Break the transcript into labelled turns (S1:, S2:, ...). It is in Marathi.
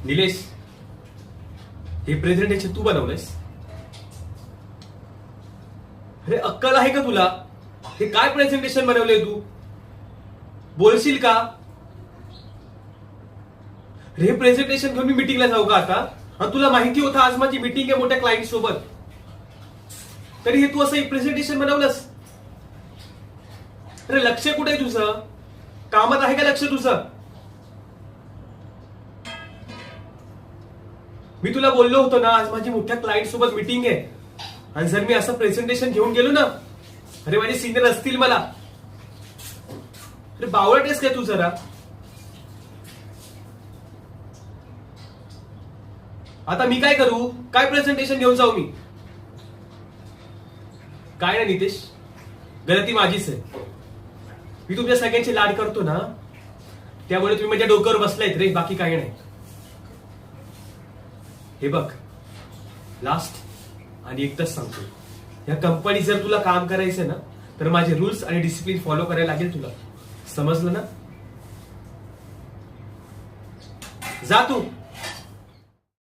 S1: निलेश, हे प्रेझेंटेशन तू बनवलंयस? अरे अक्कल आहे का तुला? हे काय प्रेझेंटेशन बनवलंय तू? बोलशील का? अरे हे प्रेझेंटेशन घेऊन मी मीटिंगला जाऊ का आता? हा, तुला माहिती होतं आज माझी मीटिंग आहे मोठ्या क्लायंट सोबत, तरी हे तू असं एक प्रेझेंटेशन बनवलंस? अरे लक्ष कुठे आहे तुझं? कामात आहे का लक्ष तुझं? मी तुला बोललो होतो ना आज माझी मोठ्या क्लायंट सोबत मीटिंग आहे, आणि जर मी असं प्रेझेंटेशन घेऊन गेलो ना, अरे माझे सिनियर असतील मला. अरे बावळट आहेस काय तू जरा? आता मी काय करू? काय प्रेझेंटेशन घेऊन जाऊ मी? काय ना नितेश, गलती माझीच आहे. मी तुमच्या सगळ्यांची लाड करतो ना, त्यामुळे तुम्ही माझ्या डोक्यावर बसलायत रे, बाकी काही नाही. हे बघ, लास्ट आणि एकच सांगतो, या कंपनी जर तुला काम करायचं ना, तर माझे रूल्स आणि डिसिप्लिन फॉलो करायला लागेल तुला. समजलं ना? जा तू.